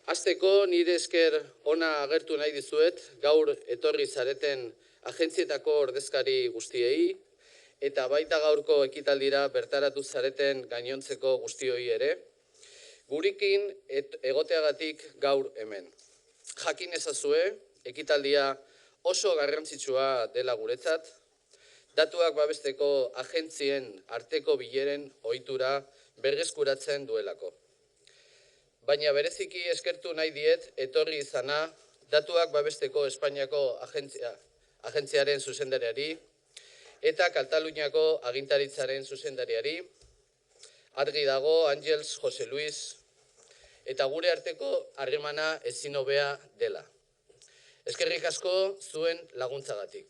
Hasteko nire esker ona agertu nahi dizuet, gaur etorri zareten agentzietako ordezkari guztiei, eta baita gaurko ekitaldira bertaratu zareten gainontzeko guztioi ere, gurekin egoteagatik gaur hemen. Jakin ezazue, ekitaldia oso garrantzitsua dela guretzat, datuak babesteko agentzien arteko bileren ohitura berreskuratzen duelako. Baina bereziki eskertu nahi diet etorri izana datuak babesteko Espainiako agentziaren zuzendariari eta Kataluniako agintaritzaren zuzendariari, argi dago Ángels José Luis, eta gure arteko harremana ezin hobea dela. Eskerrik asko zuen laguntzagatik.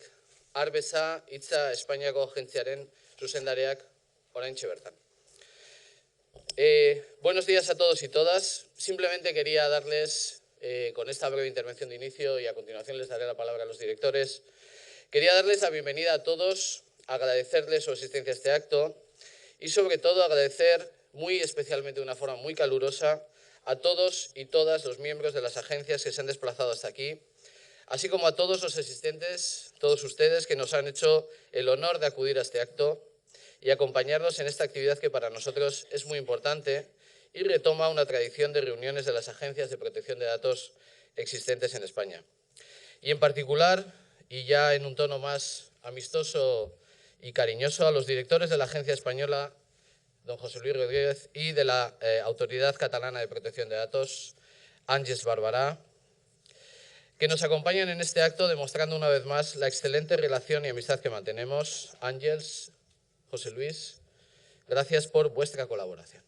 Arbeza hitza Espainiako agentziaren zuzendariak oraintxe bertan. Buenos días a todos y todas. Simplemente quería darles, con esta breve intervención de inicio, y a continuación les daré la palabra a los directores, quería darles la bienvenida a todos, agradecerles su asistencia a este acto y sobre todo agradecer muy especialmente de una forma muy calurosa a todos y todas los miembros de las agencias que se han desplazado hasta aquí, así como a todos los asistentes, todos ustedes que nos han hecho el honor de acudir a este acto y acompañarnos en esta actividad que para nosotros es muy importante y retoma una tradición de reuniones de las agencias de protección de datos existentes en España. Y en particular, y ya en un tono más amistoso y cariñoso, a los directores de la Agencia Española, don José Luis Rodríguez, y de la Autoridad Catalana de Protección de Datos, Àngels Barberà, que nos acompañan en este acto demostrando una vez más la excelente relación y amistad que mantenemos. Àngels, José Luis, gracias por vuestra colaboración.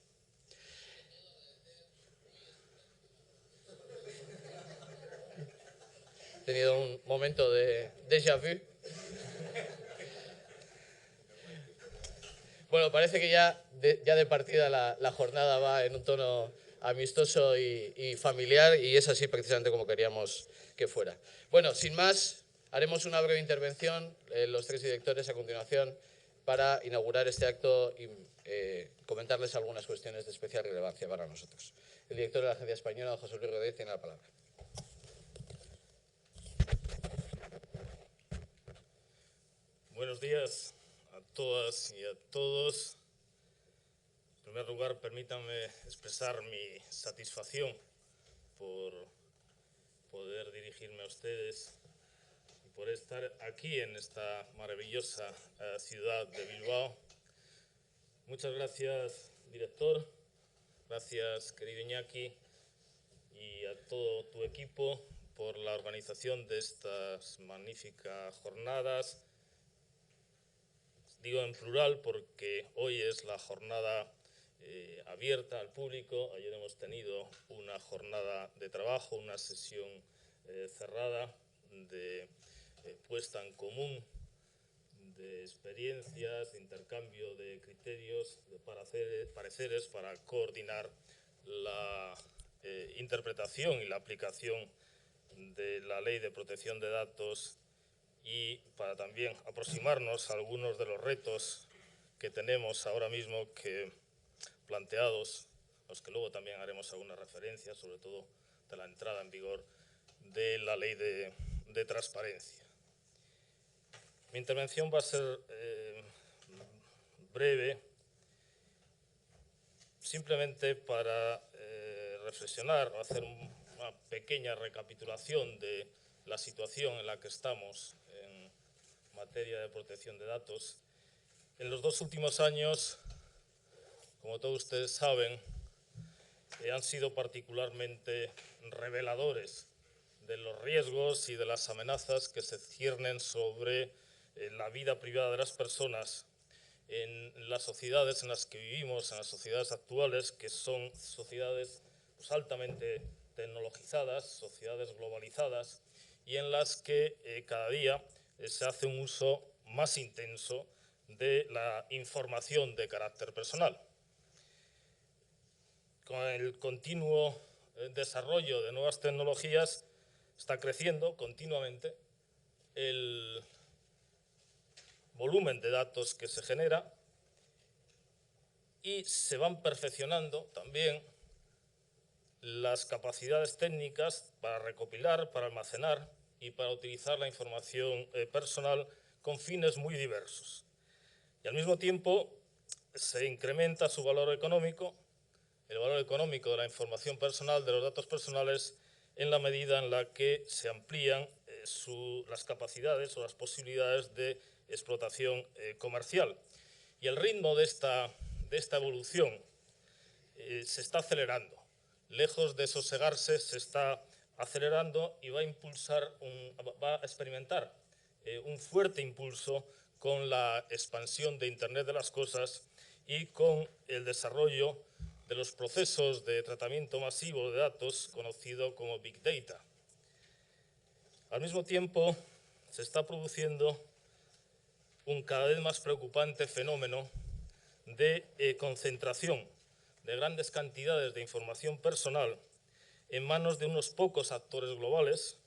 He tenido un momento de déjà vu. Bueno, parece que ya de partida la jornada va en un tono amistoso y familiar, y es así precisamente como queríamos que fuera. Bueno, sin más, haremos una breve intervención, los tres directores a continuación, para inaugurar este acto y comentarles algunas cuestiones de especial relevancia para nosotros. El director de la Agencia Española, José Luis Rodríguez, tiene la palabra. Buenos días a todas y a todos. En primer lugar, permítanme expresar mi satisfacción por poder dirigirme a ustedes y por estar aquí en esta maravillosa ciudad de Bilbao. Muchas gracias, director. Gracias, querido Iñaki, y a todo tu equipo por la organización de estas magníficas jornadas. Digo en plural porque hoy es la jornada abierta al público. Ayer hemos tenido una jornada de trabajo, una sesión cerrada de puesta en común de experiencias, de intercambio de criterios, de pareceres para coordinar la interpretación y la aplicación de la Ley de Protección de Datos y para también aproximarnos a algunos de los retos que tenemos ahora mismo planteados, los que luego también haremos alguna referencia, sobre todo de la entrada en vigor de la Ley de Transparencia. Mi intervención va a ser breve, simplemente para reflexionar, hacer una pequeña recapitulación de la situación en la que estamos en materia de protección de datos. En los 2 últimos años, como todos ustedes saben, han sido particularmente reveladores de los riesgos y de las amenazas que se ciernen sobre la vida privada de las personas en las sociedades en las que vivimos, en las sociedades actuales, que son sociedades altamente tecnologizadas, sociedades globalizadas, y en las que cada día se hace un uso más intenso de la información de carácter personal. Con el continuo desarrollo de nuevas tecnologías está creciendo continuamente el volumen de datos que se genera y se van perfeccionando también las capacidades técnicas para recopilar, para almacenar y para utilizar la información personal con fines muy diversos. Y al mismo tiempo se incrementa su valor económico, el valor económico de la información personal, de los datos personales, en la medida en la que se amplían las capacidades o las posibilidades de explotación comercial. Y el ritmo de esta evolución se está acelerando. Lejos de sosegarse, se está acelerando y va a experimentar un fuerte impulso con la expansión de Internet de las cosas y con el desarrollo de los procesos de tratamiento masivo de datos conocido como Big Data. Al mismo tiempo, se está produciendo un cada vez más preocupante fenómeno de concentración de grandes cantidades de información personal en manos de unos pocos actores globales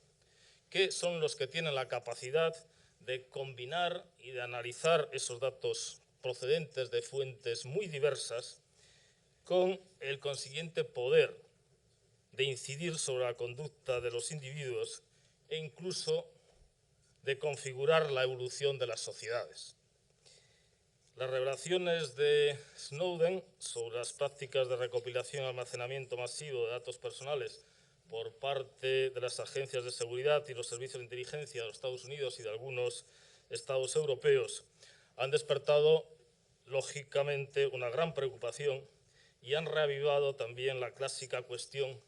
que son los que tienen la capacidad de combinar y de analizar esos datos procedentes de fuentes muy diversas con el consiguiente poder de incidir sobre la conducta de los individuos e incluso de configurar la evolución de las sociedades. Las revelaciones de Snowden sobre las prácticas de recopilación y almacenamiento masivo de datos personales por parte de las agencias de seguridad y los servicios de inteligencia de los Estados Unidos y de algunos estados europeos han despertado, lógicamente, una gran preocupación y han reavivado también la clásica cuestión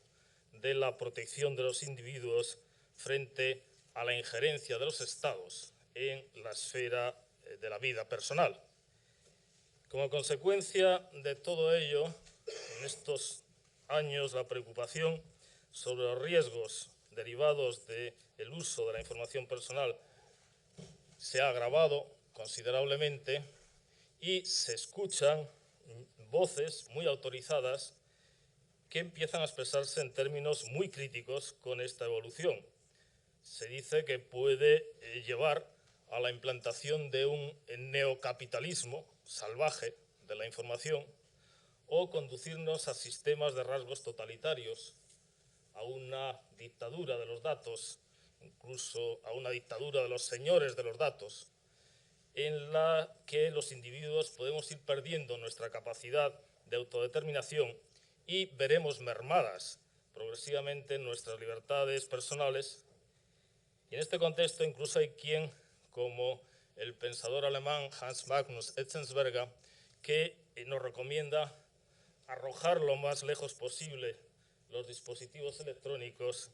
de la protección de los individuos frente a la injerencia de los estados en la esfera de la vida personal. Como consecuencia de todo ello, en estos años la preocupación sobre los riesgos derivados del uso de la información personal se ha agravado considerablemente y se escuchan voces muy autorizadas que empiezan a expresarse en términos muy críticos con esta evolución. Se dice que puede llevar a la implantación de un neocapitalismo salvaje de la información o conducirnos a sistemas de rasgos totalitarios, a una dictadura de los datos, incluso a una dictadura de los señores de los datos, en la que los individuos podemos ir perdiendo nuestra capacidad de autodeterminación y veremos mermadas progresivamente nuestras libertades personales. Y en este contexto incluso hay quien, como el pensador alemán Hans Magnus Enzensberger, que nos recomienda arrojar lo más lejos posible los dispositivos electrónicos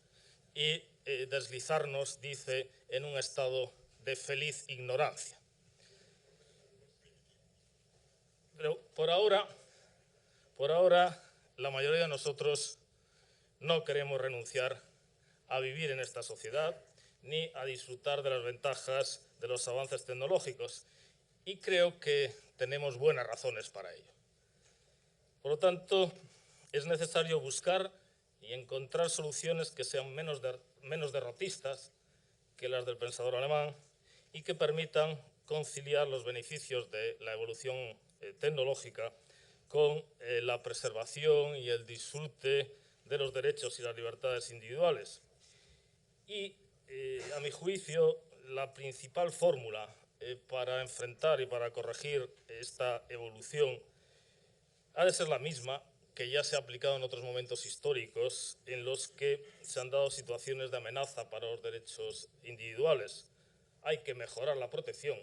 y deslizarnos, dice, en un estado de feliz ignorancia. Pero por ahora, la mayoría de nosotros no queremos renunciar a vivir en esta sociedad ni a disfrutar de las ventajas de los avances tecnológicos. Y creo que tenemos buenas razones para ello. Por lo tanto, es necesario buscar y encontrar soluciones que sean menos derrotistas que las del pensador alemán y que permitan conciliar los beneficios de la evolución tecnológica con la preservación y el disfrute de los derechos y las libertades individuales. Y, a mi juicio, la principal fórmula para enfrentar y para corregir esta evolución ha de ser la misma que ya se ha aplicado en otros momentos históricos en los que se han dado situaciones de amenaza para los derechos individuales. Hay que mejorar la protección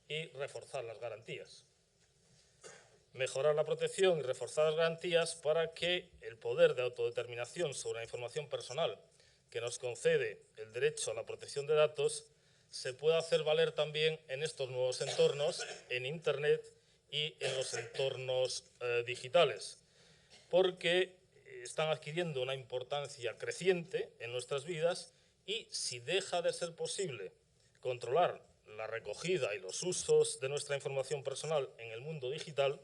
y reforzar las garantías. Mejorar la protección y reforzar las garantías para que el poder de autodeterminación sobre la información personal que nos concede el derecho a la protección de datos se pueda hacer valer también en estos nuevos entornos, en Internet y en los entornos digitales, porque están adquiriendo una importancia creciente en nuestras vidas y si deja de ser posible controlar la recogida y los usos de nuestra información personal en el mundo digital,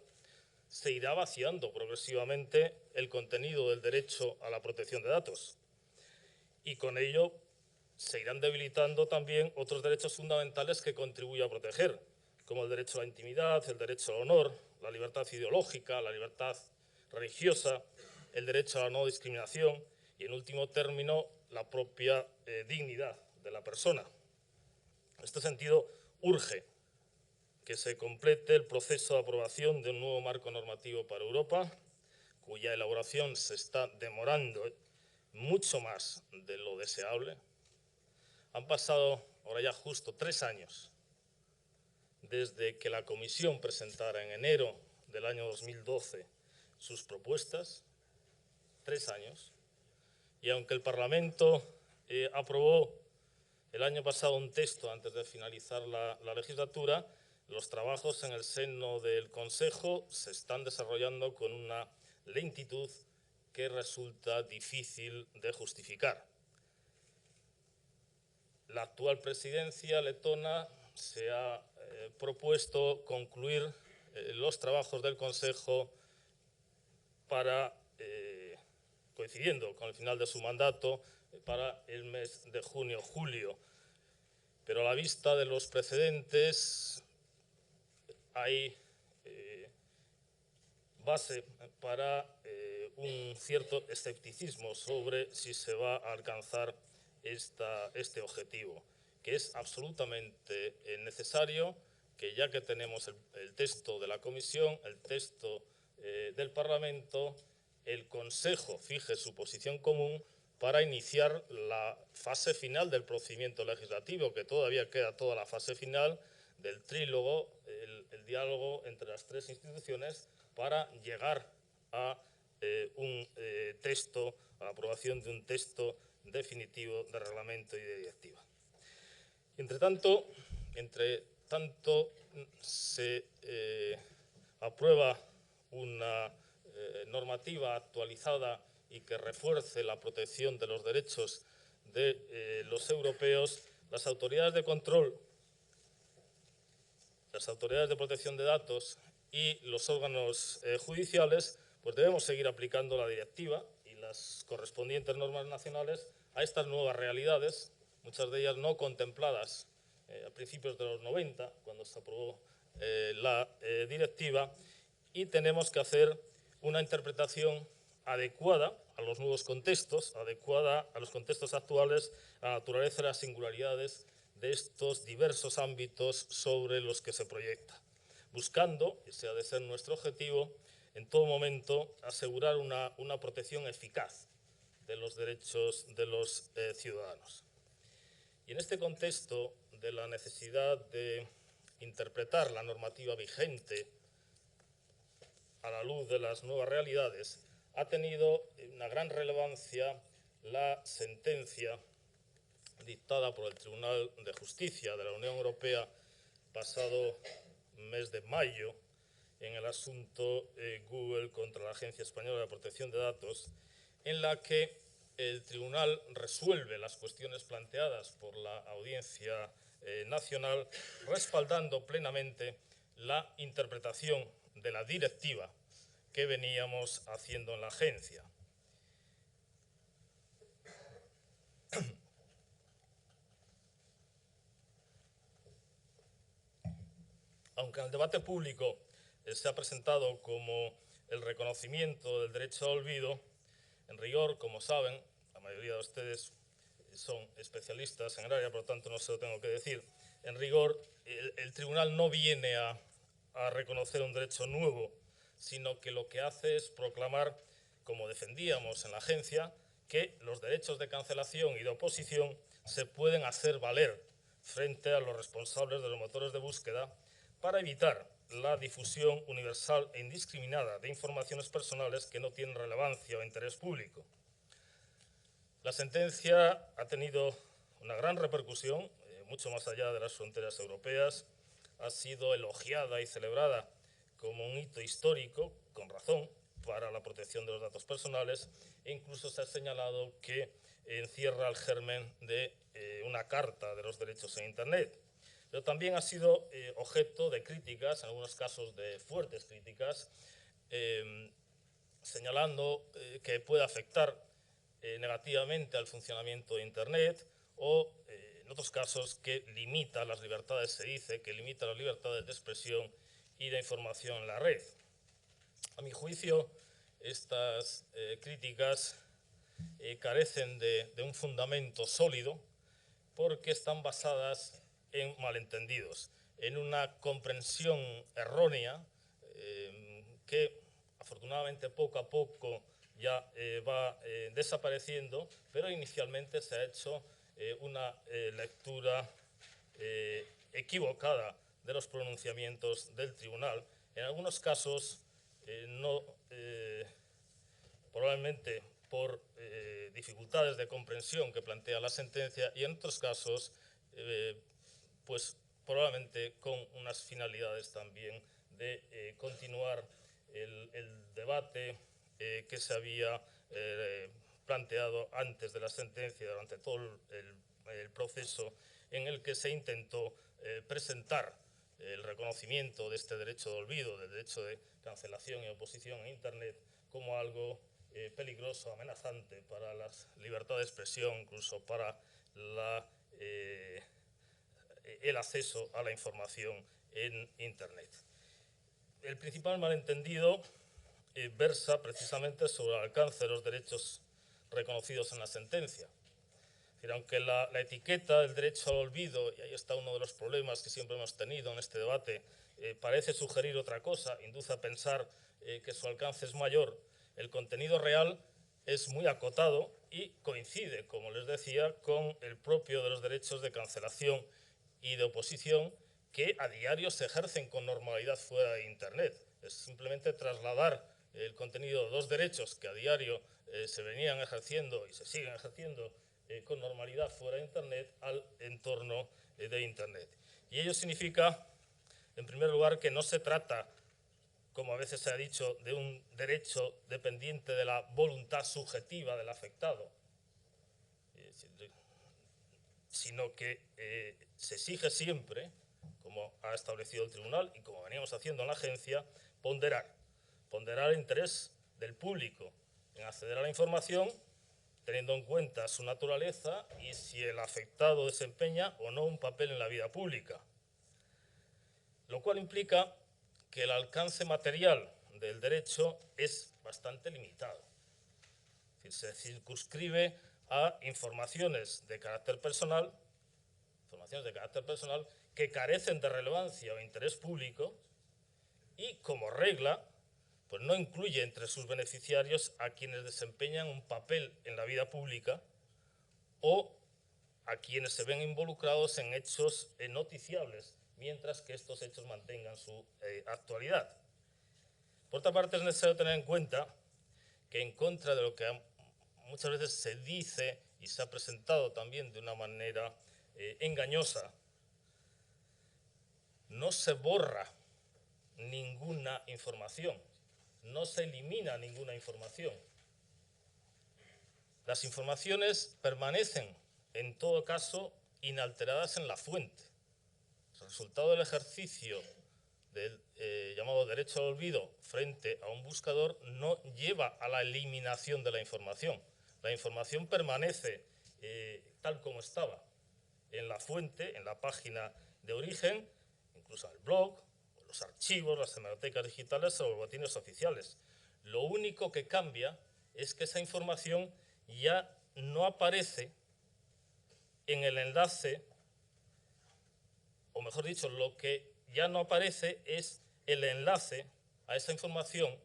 se irá vaciando progresivamente el contenido del derecho a la protección de datos. Y con ello se irán debilitando también otros derechos fundamentales que contribuye a proteger, como el derecho a la intimidad, el derecho al honor, la libertad ideológica, la libertad religiosa el derecho a la no discriminación y, en último término, la propia dignidad de la persona. En este sentido, urge que se complete el proceso de aprobación de un nuevo marco normativo para Europa, cuya elaboración se está demorando mucho más de lo deseable. Han pasado ahora ya justo 3 años desde que la Comisión presentara en enero del año 2012 sus propuestas, 3 años, y aunque el Parlamento aprobó el año pasado un texto antes de finalizar la legislatura, los trabajos en el seno del Consejo se están desarrollando con una lentitud que resulta difícil de justificar. La actual presidencia letona se ha propuesto concluir los trabajos del Consejo para, coincidiendo con el final de su mandato, para el mes de junio-julio. Pero a la vista de los precedentes hay base para un cierto escepticismo sobre si se va a alcanzar este objetivo, que es absolutamente necesario que, ya que tenemos el texto de la Comisión, el texto del Parlamento, el Consejo fije su posición común para iniciar la fase final del procedimiento legislativo, que todavía queda toda la fase final del trílogo, el diálogo entre las 3 instituciones, para llegar a un texto, a la aprobación de un texto definitivo de reglamento y de directiva. Entre tanto se aprueba una normativa actualizada y que refuerce la protección de los derechos de los europeos. Las autoridades de control, las autoridades de protección de datos y los órganos judiciales, pues debemos seguir aplicando la directiva y las correspondientes normas nacionales a estas nuevas realidades, muchas de ellas no contempladas a principios de los 90, cuando se aprobó la directiva, y tenemos que hacer una interpretación adecuada a los nuevos contextos, adecuada a los contextos actuales, a la naturaleza y las singularidades de estos diversos ámbitos sobre los que se proyecta, buscando, ese ha de ser nuestro objetivo, en todo momento asegurar una protección eficaz de los derechos de los ciudadanos. Y en este contexto de la necesidad de interpretar la normativa vigente a la luz de las nuevas realidades, ha tenido una gran relevancia la sentencia dictada por el Tribunal de Justicia de la Unión Europea pasado mes de mayo en el asunto Google contra la Agencia Española de Protección de Datos, en la que el Tribunal resuelve las cuestiones planteadas por la Audiencia Nacional, respaldando plenamente la interpretación de la directiva que veníamos haciendo en la agencia. Aunque en el debate público se ha presentado como el reconocimiento del derecho al olvido, en rigor, como saben, la mayoría de ustedes son especialistas en el área, por lo tanto no se lo tengo que decir, en rigor el tribunal no viene a reconocer un derecho nuevo, sino que lo que hace es proclamar, como defendíamos en la agencia, que los derechos de cancelación y de oposición se pueden hacer valer frente a los responsables de los motores de búsqueda para evitar la difusión universal e indiscriminada de informaciones personales que no tienen relevancia o interés público. La sentencia ha tenido una gran repercusión, mucho más allá de las fronteras europeas, ha sido elogiada y celebrada como un hito histórico, con razón, para la protección de los datos personales, e incluso se ha señalado que encierra el germen de una carta de los derechos en Internet. Pero también ha sido objeto de críticas, en algunos casos de fuertes críticas, señalando que puede afectar negativamente al funcionamiento de Internet o, en otros casos, que limita las libertades, se dice, que limita las libertades de expresión y de información en la red. A mi juicio, estas críticas carecen de un fundamento sólido porque están basadas en malentendidos, en una comprensión errónea que afortunadamente poco a poco ya va desapareciendo, pero inicialmente se ha hecho una lectura equivocada de los pronunciamientos del tribunal. En algunos casos, probablemente por dificultades de comprensión que plantea la sentencia, y en otros casos, pues probablemente con unas finalidades también de continuar el debate que se había planteado antes de la sentencia, durante todo el proceso en el que se intentó presentar el reconocimiento de este derecho de olvido, del derecho de cancelación y oposición en Internet, como algo peligroso, amenazante para la libertad de expresión, incluso para el acceso a la información en Internet. El principal malentendido versa precisamente sobre el alcance de los derechos reconocidos en la sentencia. Es decir, aunque la etiqueta del derecho al olvido, y ahí está uno de los problemas que siempre hemos tenido en este debate, parece sugerir otra cosa, induce a pensar que su alcance es mayor, el contenido real es muy acotado y coincide, como les decía, con el propio de los derechos de cancelación y de oposición que a diario se ejercen con normalidad fuera de Internet. Es simplemente trasladar el contenido de dos derechos que a diario se venían ejerciendo y se siguen ejerciendo con normalidad fuera de Internet al entorno de Internet. Y ello significa, en primer lugar, que no se trata, como a veces se ha dicho, de un derecho dependiente de la voluntad subjetiva del afectado, sino que se exige siempre, como ha establecido el tribunal y como veníamos haciendo en la agencia, ponderar el interés del público en acceder a la información, teniendo en cuenta su naturaleza y si el afectado desempeña o no un papel en la vida pública. Lo cual implica que el alcance material del derecho es bastante limitado. Es decir, se circunscribe a informaciones de carácter personal que carecen de relevancia o interés público y, como regla, pues no incluye entre sus beneficiarios a quienes desempeñan un papel en la vida pública o a quienes se ven involucrados en hechos noticiables, mientras que estos hechos mantengan su actualidad. Por otra parte, es necesario tener en cuenta que, en contra de lo que muchas veces se dice y se ha presentado también de una manera engañosa, no se borra ninguna información, no se elimina ninguna información. Las informaciones permanecen, en todo caso, inalteradas en la fuente. El resultado del ejercicio del llamado derecho al olvido frente a un buscador no lleva a la eliminación de la información. La información permanece tal como estaba en la fuente, en la página de origen, incluso en el blog, los archivos, las hemerotecas digitales o los boletines oficiales. Lo único que cambia es que esa información ya no aparece en el enlace, o mejor dicho, lo que ya no aparece es el enlace a esa información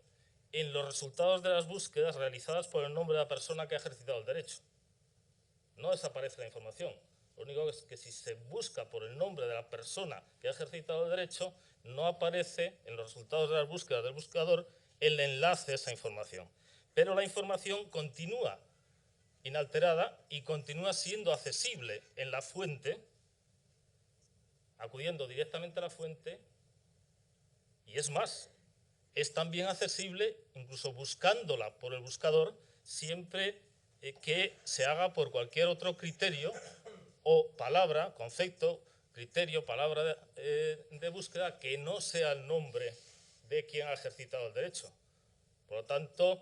en los resultados de las búsquedas realizadas por el nombre de la persona que ha ejercitado el derecho. No desaparece la información. Lo único es que si se busca por el nombre de la persona que ha ejercitado el derecho, no aparece en los resultados de las búsquedas del buscador el enlace a esa información. Pero la información continúa inalterada y continúa siendo accesible en la fuente, acudiendo directamente a la fuente, y es más, es también accesible incluso buscándola por el buscador siempre que se haga por cualquier otro criterio o palabra, concepto, criterio, palabra de búsqueda que no sea el nombre de quien ha ejercitado el derecho. Por lo tanto,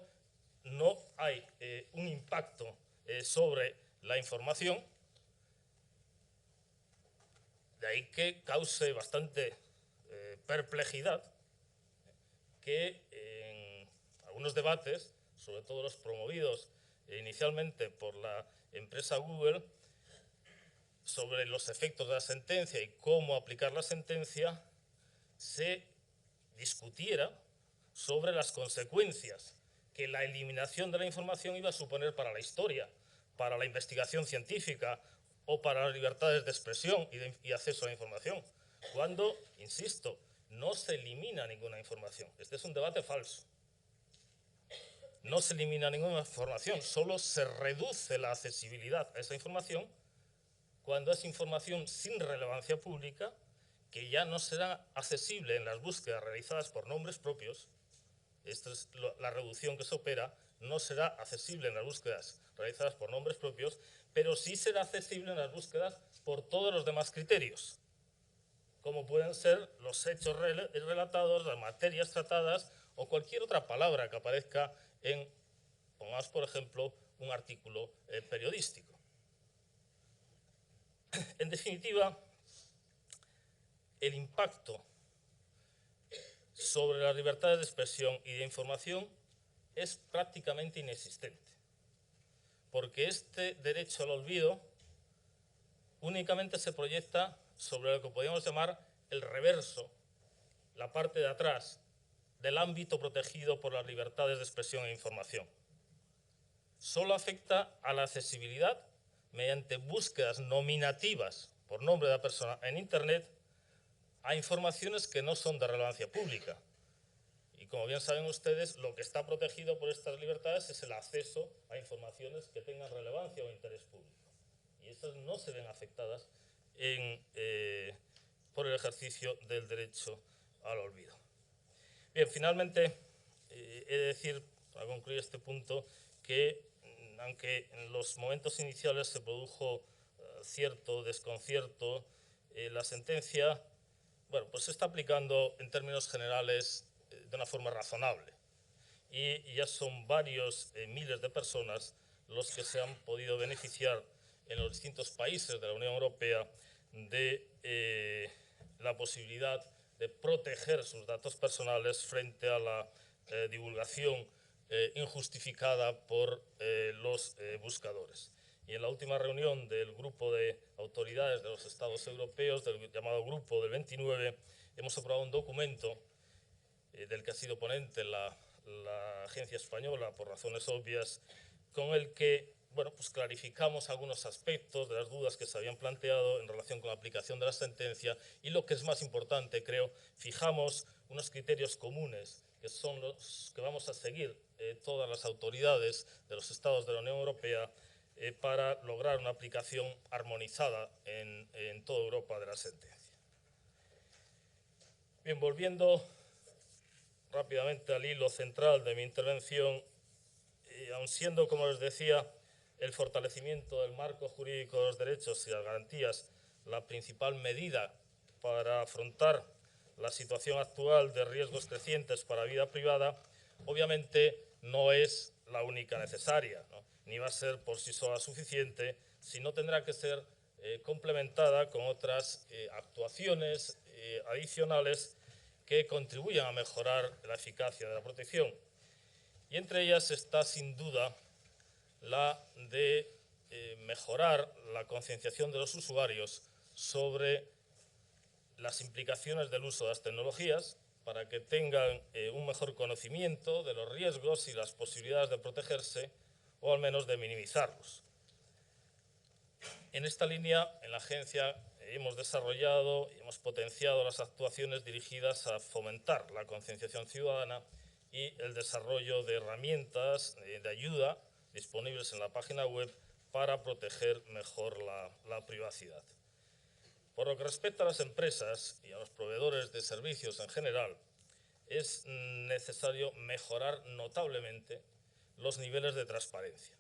no hay un impacto sobre la información, de ahí que cause bastante perplejidad que en unos debates, sobre todo los promovidos inicialmente por la empresa Google, sobre los efectos de la sentencia y cómo aplicar la sentencia, se discutiera sobre las consecuencias que la eliminación de la información iba a suponer para la historia, para la investigación científica o para las libertades de expresión y acceso a la información, cuando, insisto, no se elimina ninguna información. Este es un debate falso. No se elimina ninguna información, solo se reduce la accesibilidad a esa información cuando es información sin relevancia pública, que ya no será accesible en las búsquedas realizadas por nombres propios. Esta es la reducción que se opera. No será accesible en las búsquedas realizadas por nombres propios, pero sí será accesible en las búsquedas por todos los demás criterios, como pueden ser los hechos relatados, las materias tratadas o cualquier otra palabra que aparezca en, pongamos por ejemplo, un artículo periodístico. En definitiva, el impacto sobre las libertades de expresión y de información es prácticamente inexistente, porque este derecho al olvido únicamente se proyecta sobre lo que podríamos llamar el reverso, la parte de atrás del ámbito protegido por las libertades de expresión e información. Solo afecta a la accesibilidad mediante búsquedas nominativas por nombre de la persona en Internet a informaciones que no son de relevancia pública. Y como bien saben ustedes, lo que está protegido por estas libertades es el acceso a informaciones que tengan relevancia o interés público. Y esas no se ven afectadas por el ejercicio del derecho al olvido. Bien, finalmente, he de decir, para concluir este punto, que aunque en los momentos iniciales se produjo cierto desconcierto, la sentencia, bueno, pues se está aplicando en términos generales de una forma razonable. Y ya son varios miles de personas los que se han podido beneficiar en los distintos países de la Unión Europea de la posibilidad de proteger sus datos personales frente a la divulgación injustificada por los buscadores. Y en la última reunión del grupo de autoridades de los Estados europeos, del llamado Grupo del 29, hemos aprobado un documento del que ha sido ponente la agencia española, por razones obvias, con el que, bueno, pues clarificamos algunos aspectos de las dudas que se habían planteado en relación con la aplicación de la sentencia y, lo que es más importante, creo, fijamos unos criterios comunes que son los que vamos a seguir todas las autoridades de los Estados de la Unión Europea para lograr una aplicación armonizada en toda Europa de la sentencia. Bien, volviendo rápidamente al hilo central de mi intervención, aun siendo, como les decía, el fortalecimiento del marco jurídico de los derechos y las garantías la principal medida para afrontar la situación actual de riesgos crecientes para la vida privada, obviamente no es la única necesaria, ¿no? Ni va a ser por sí sola suficiente, sino tendrá que ser complementada con otras actuaciones adicionales que contribuyan a mejorar la eficacia de la protección. Y entre ellas está, sin duda, la de mejorar la concienciación de los usuarios sobre las implicaciones del uso de las tecnologías para que tengan un mejor conocimiento de los riesgos y las posibilidades de protegerse o al menos de minimizarlos. En esta línea, en la agencia hemos desarrollado y hemos potenciado las actuaciones dirigidas a fomentar la concienciación ciudadana y el desarrollo de herramientas de ayuda disponibles en la página web para proteger mejor la privacidad. Por lo que respecta a las empresas y a los proveedores de servicios en general, es necesario mejorar notablemente los niveles de transparencia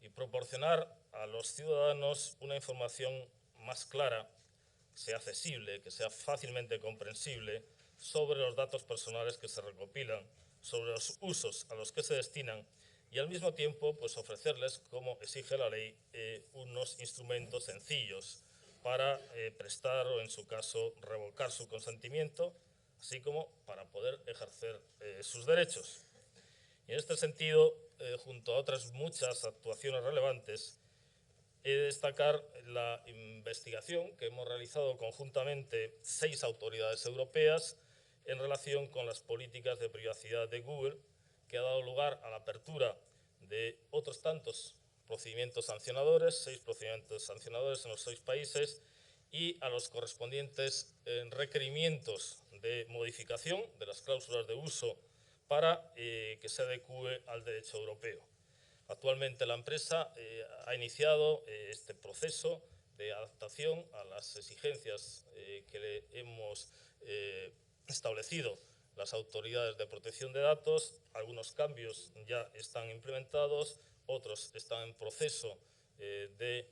y proporcionar a los ciudadanos una información más clara, que sea accesible, que sea fácilmente comprensible sobre los datos personales que se recopilan, sobre los usos a los que se destinan y al mismo tiempo pues ofrecerles, como exige la ley, unos instrumentos sencillos para prestar o, en su caso, revocar su consentimiento, así como para poder ejercer sus derechos. Y en este sentido, junto a otras muchas actuaciones relevantes, he de destacar la investigación que hemos realizado conjuntamente 6 autoridades europeas en relación con las políticas de privacidad de Google, que ha dado lugar a la apertura de otros tantos procedimientos sancionadores, 6 procedimientos sancionadores en los 6 países, y a los correspondientes requerimientos de modificación de las cláusulas de uso para que se adecue al derecho europeo. Actualmente la empresa ha iniciado este proceso de adaptación a las exigencias que le hemos establecido las autoridades de protección de datos. Algunos cambios ya están implementados, otros están en proceso de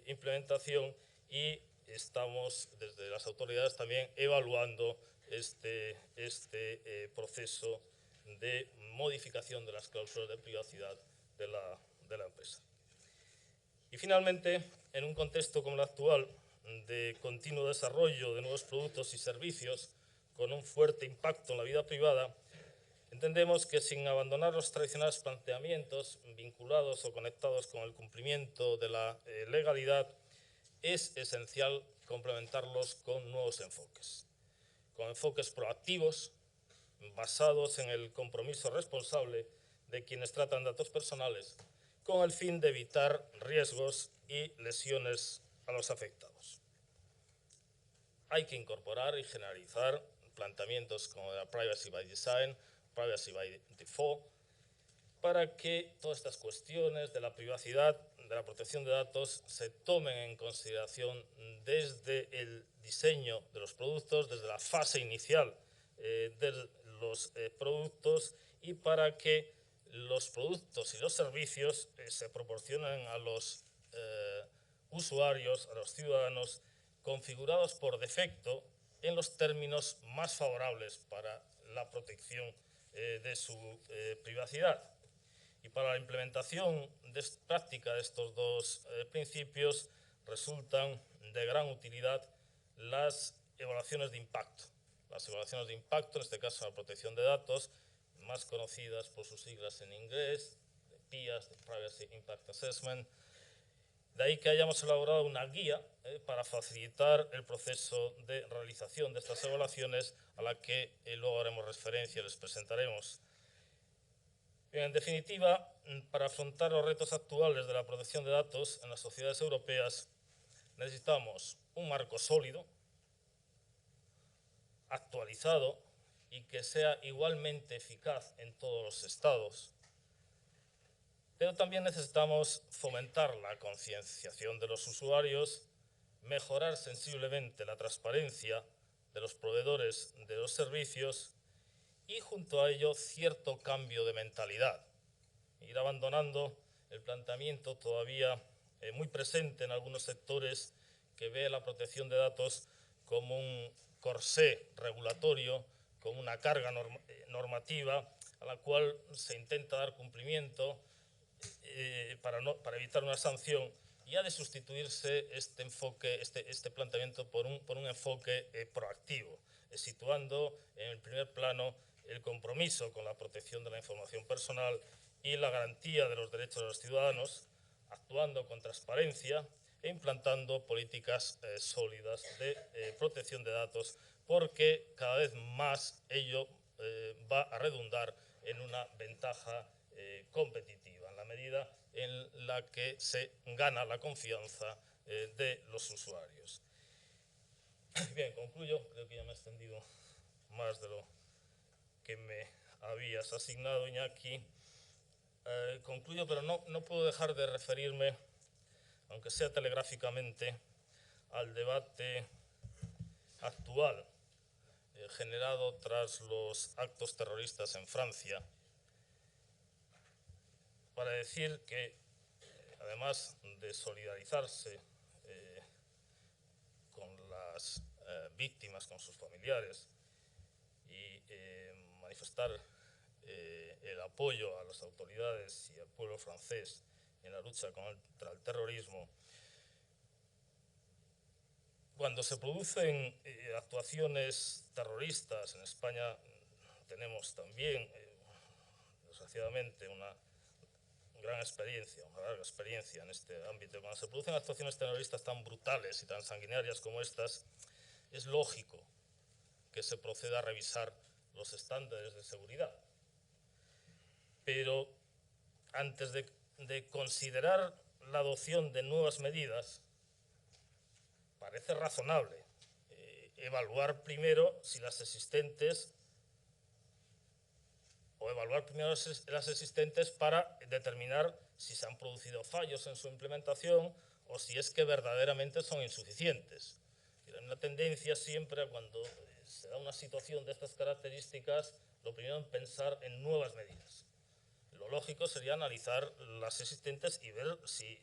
implementación y estamos desde las autoridades también evaluando este proceso de modificación de las cláusulas de privacidad de la empresa. Y finalmente, en un contexto como el actual de continuo desarrollo de nuevos productos y servicios con un fuerte impacto en la vida privada, entendemos que sin abandonar los tradicionales planteamientos vinculados o conectados con el cumplimiento de la legalidad, es esencial complementarlos con nuevos enfoques, con enfoques proactivos basados en el compromiso responsable de quienes tratan datos personales, con el fin de evitar riesgos y lesiones a los afectados. Hay que incorporar y generalizar planteamientos como la Privacy by Design, Privacy by Default, para que todas estas cuestiones de la privacidad, de la protección de datos, se tomen en consideración desde el diseño de los productos, desde la fase inicial de los productos, y para que los productos y los servicios se proporcionen a los usuarios, a los ciudadanos, configurados por defecto en los términos más favorables para la protección de su privacidad. Y para la implementación práctica de estos dos principios resultan de gran utilidad las evaluaciones de impacto. Las evaluaciones de impacto, en este caso la protección de datos, más conocidas por sus siglas en inglés, de PIAS, de Privacy Impact Assessment. De ahí que hayamos elaborado una guía para facilitar el proceso de realización de estas evaluaciones, a la que luego haremos referencia y les presentaremos. Bien, en definitiva, para afrontar los retos actuales de la protección de datos en las sociedades europeas, necesitamos un marco sólido, actualizado y que sea igualmente eficaz en todos los estados. Pero también necesitamos fomentar la concienciación de los usuarios, mejorar sensiblemente la transparencia de los proveedores de los servicios y, junto a ello, cierto cambio de mentalidad. Ir abandonando el planteamiento todavía muy presente en algunos sectores que ve la protección de datos como un corsé regulatorio, como una carga normativa a la cual se intenta dar cumplimiento para evitar una sanción, y ha de sustituirse este enfoque, este planteamiento por un enfoque proactivo, situando en el primer plano el compromiso con la protección de la información personal y la garantía de los derechos de los ciudadanos, actuando con transparencia e implantando políticas sólidas de protección de datos, porque cada vez más ello va a redundar en una ventaja competitiva, en la medida en la que se gana la confianza de los usuarios. Bien, concluyo. Creo que ya me he extendido más de lo que me habías asignado, Iñaki. Concluyo, pero no puedo dejar de referirme, aunque sea telegráficamente, al debate actual generado tras los actos terroristas en Francia, para decir que, además de solidarizarse con las víctimas, con sus familiares, y manifestar el apoyo a las autoridades y al pueblo francés en la lucha contra el terrorismo, cuando se producen actuaciones terroristas en España, tenemos también desgraciadamente, una gran experiencia, una larga experiencia en este ámbito. Cuando se producen actuaciones terroristas tan brutales y tan sanguinarias como estas, es lógico que se proceda a revisar los estándares de seguridad. Pero antes de considerar la adopción de nuevas medidas, parece razonable evaluar primero si las existentes, o evaluar primero las existentes para determinar si se han producido fallos en su implementación o si es que verdaderamente son insuficientes. Hay una tendencia siempre, cuando se da una situación de estas características, lo primero en pensar en nuevas medidas. Lo lógico sería analizar las existentes y ver si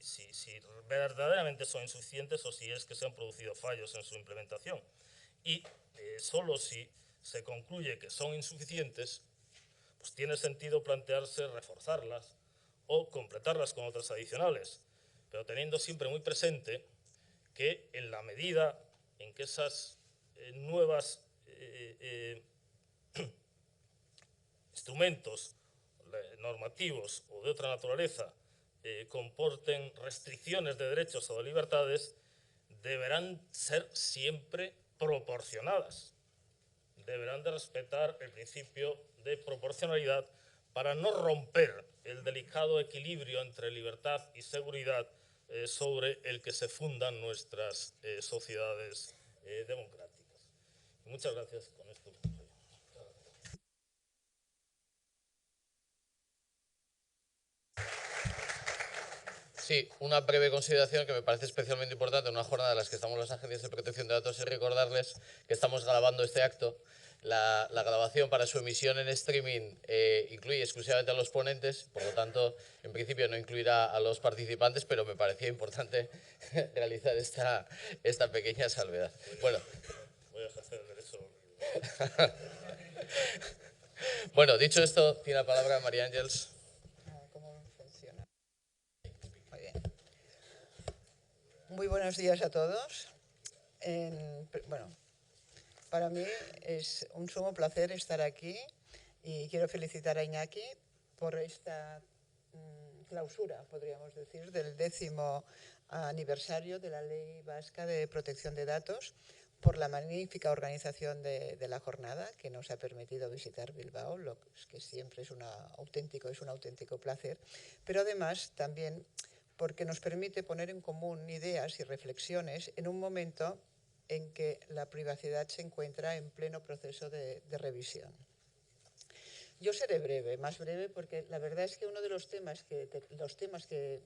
verdaderamente son insuficientes o si es que se han producido fallos en su implementación. Y solo si se concluye que son insuficientes, pues tiene sentido plantearse reforzarlas o completarlas con otras adicionales, pero teniendo siempre muy presente que en la medida en que esas nuevas instrumentos normativos o de otra naturaleza comporten restricciones de derechos o de libertades, deberán ser siempre proporcionadas. Deberán de respetar el principio de proporcionalidad para no romper el delicado equilibrio entre libertad y seguridad sobre el que se fundan nuestras sociedades democráticas. Muchas gracias. Con esto. Sí, una breve consideración que me parece especialmente importante en una jornada en la que estamos las agencias de protección de datos es recordarles que estamos grabando este acto. La grabación para su emisión en streaming incluye exclusivamente a los ponentes, por lo tanto, en principio no incluirá a los participantes, pero me parecía importante realizar esta pequeña salvedad. Bueno. Voy a ejercer el derecho. Bueno, dicho esto, tiene la palabra María Ángeles. ¿Cómo funciona? Muy bien. Muy buenos días a todos. Bueno, para mí es un sumo placer estar aquí y quiero felicitar a Iñaki por esta clausura, podríamos decir, del 10º aniversario de la Ley Vasca de Protección de Datos, por la magnífica organización de la jornada que nos ha permitido visitar Bilbao, lo que siempre es un auténtico placer, pero además también porque nos permite poner en común ideas y reflexiones en un momento en que la privacidad se encuentra en pleno proceso de revisión. Yo seré breve, más breve, porque la verdad es que uno de los temas que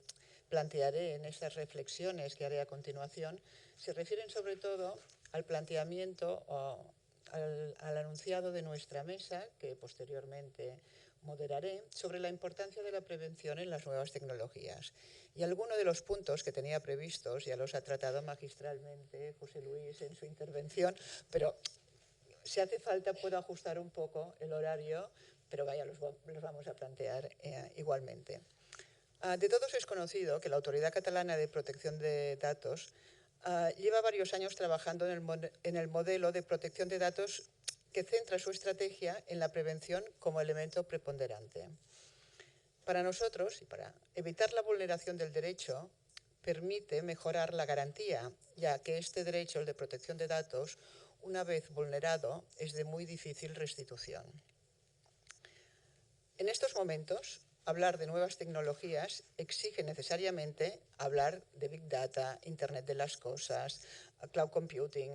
plantearé en estas reflexiones que haré a continuación se refieren sobre todo al planteamiento o al enunciado de nuestra mesa, que posteriormente moderaré, sobre la importancia de la prevención en las nuevas tecnologías. Y algunos de los puntos que tenía previstos ya los ha tratado magistralmente José Luis en su intervención, pero si hace falta puedo ajustar un poco el horario, pero vaya, los vamos a plantear igualmente. De todos es conocido que la Autoridad Catalana de Protección de Datos lleva varios años trabajando en el modelo de protección de datos que centra su estrategia en la prevención como elemento preponderante. Para nosotros, y para evitar la vulneración del derecho, permite mejorar la garantía, ya que este derecho, el de protección de datos, una vez vulnerado, es de muy difícil restitución. En estos momentos, hablar de nuevas tecnologías exige necesariamente hablar de Big Data, Internet de las Cosas, Cloud Computing,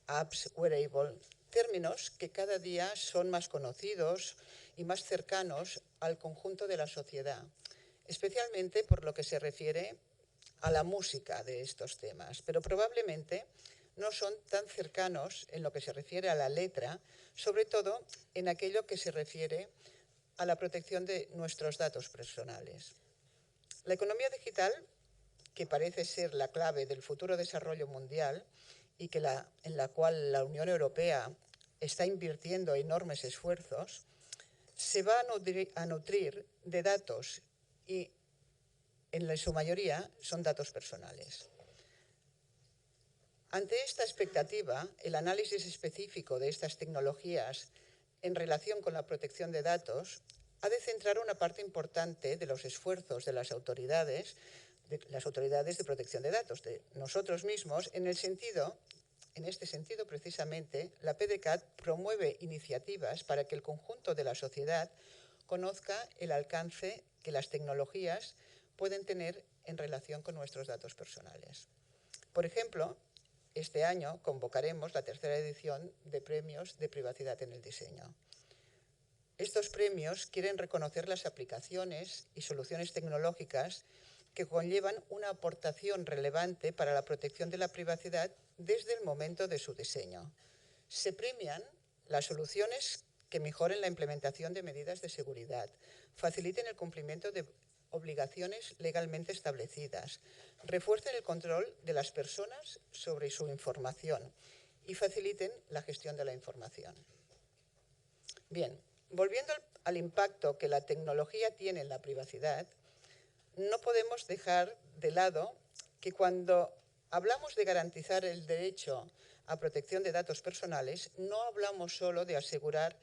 apps, wearable, términos que cada día son más conocidos y más cercanos al conjunto de la sociedad, especialmente por lo que se refiere a la música de estos temas, pero probablemente no son tan cercanos en lo que se refiere a la letra, sobre todo en aquello que se refiere a la protección de nuestros datos personales. La economía digital, que parece ser la clave del futuro desarrollo mundial y en la cual la Unión Europea está invirtiendo enormes esfuerzos, se va a nutrir de datos y en su mayoría son datos personales. Ante esta expectativa, el análisis específico de estas tecnologías en relación con la protección de datos ha de centrar una parte importante de los esfuerzos de las autoridades de protección de datos, de nosotros mismos, en este sentido, precisamente, la PDCAT promueve iniciativas para que el conjunto de la sociedad conozca el alcance que las tecnologías pueden tener en relación con nuestros datos personales. Por ejemplo, este año convocaremos la tercera edición de Premios de Privacidad en el Diseño. Estos premios quieren reconocer las aplicaciones y soluciones tecnológicas que conllevan una aportación relevante para la protección de la privacidad desde el momento de su diseño. Se premian las soluciones que mejoren la implementación de medidas de seguridad, faciliten el cumplimiento de obligaciones legalmente establecidas, refuercen el control de las personas sobre su información y faciliten la gestión de la información. Bien, volviendo al impacto que la tecnología tiene en la privacidad, no podemos dejar de lado que cuando hablamos de garantizar el derecho a protección de datos personales, no hablamos solo de asegurar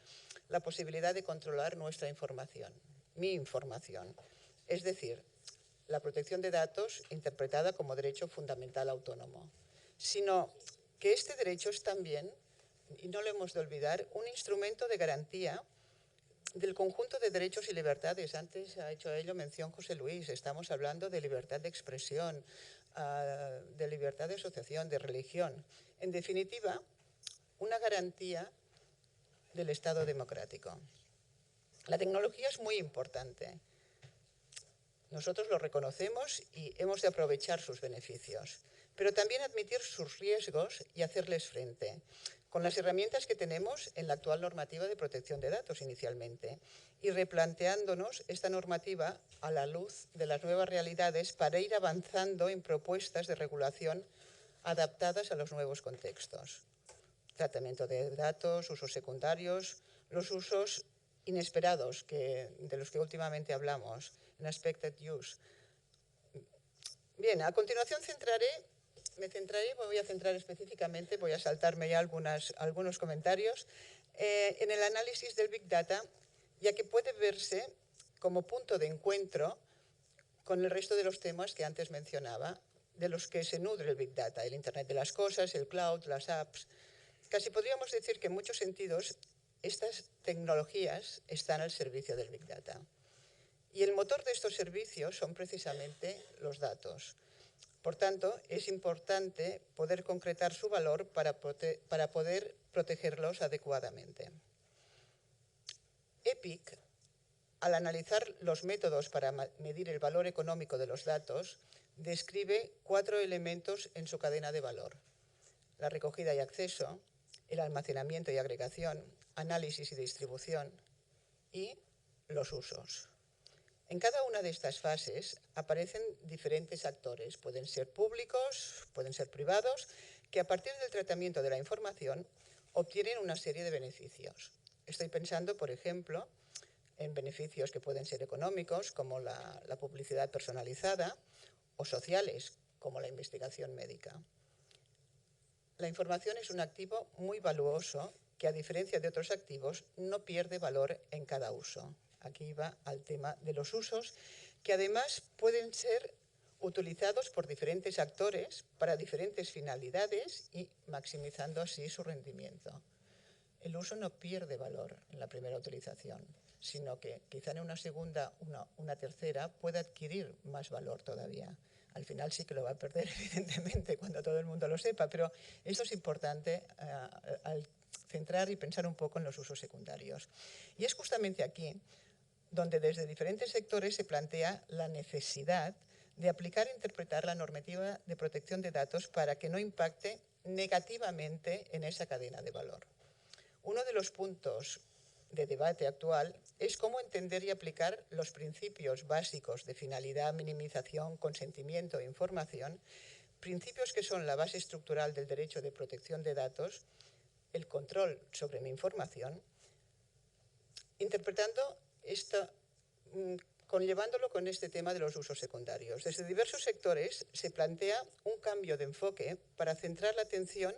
la posibilidad de controlar nuestra información, mi información. Es decir, la protección de datos interpretada como derecho fundamental autónomo, sino que este derecho es también, y no lo hemos de olvidar, un instrumento de garantía del conjunto de derechos y libertades. Antes ha hecho a ello mención José Luis. Estamos hablando de libertad de expresión, de libertad de asociación, de religión. En definitiva, una garantía del Estado democrático. La tecnología es muy importante. Nosotros lo reconocemos y hemos de aprovechar sus beneficios, pero también admitir sus riesgos y hacerles frente, con las herramientas que tenemos en la actual normativa de protección de datos inicialmente, y replanteándonos esta normativa a la luz de las nuevas realidades para ir avanzando en propuestas de regulación adaptadas a los nuevos contextos. Tratamiento de datos, usos secundarios, los usos inesperados de los que últimamente hablamos, unexpected use. Bien, a continuación voy a centrar específicamente, voy a saltarme ya algunos comentarios, en el análisis del Big Data, ya que puede verse como punto de encuentro con el resto de los temas que antes mencionaba, de los que se nutre el Big Data, el Internet de las cosas, el cloud, las apps. Casi podríamos decir que en muchos sentidos estas tecnologías están al servicio del Big Data. Y el motor de estos servicios son precisamente los datos. Por tanto, es importante poder concretar su valor para poder protegerlos adecuadamente. EPIC, al analizar los métodos para medir el valor económico de los datos, describe 4 elementos en su cadena de valor: la recogida y acceso, el almacenamiento y agregación, análisis y distribución y los usos. En cada una de estas fases aparecen diferentes actores, pueden ser públicos, pueden ser privados, que a partir del tratamiento de la información obtienen una serie de beneficios. Estoy pensando, por ejemplo, en beneficios que pueden ser económicos, como la publicidad personalizada, o sociales, como la investigación médica. La información es un activo muy valuoso que, a diferencia de otros activos, no pierde valor en cada uso. Aquí va al tema de los usos, que además pueden ser utilizados por diferentes actores para diferentes finalidades y maximizando así su rendimiento. El uso no pierde valor en la primera utilización, sino que quizá en una segunda, una tercera, puede adquirir más valor todavía. Al final sí que lo va a perder, evidentemente, cuando todo el mundo lo sepa, pero esto es importante al centrar y pensar un poco en los usos secundarios. Y es justamente aquí donde desde diferentes sectores se plantea la necesidad de aplicar e interpretar la normativa de protección de datos para que no impacte negativamente en esa cadena de valor. Uno de los puntos de debate actual es cómo entender y aplicar los principios básicos de finalidad, minimización, consentimiento e información, principios que son la base estructural del derecho de protección de datos, el control sobre mi información, interpretando esto, conllevándolo con este tema de los usos secundarios. Desde diversos sectores se plantea un cambio de enfoque para centrar la atención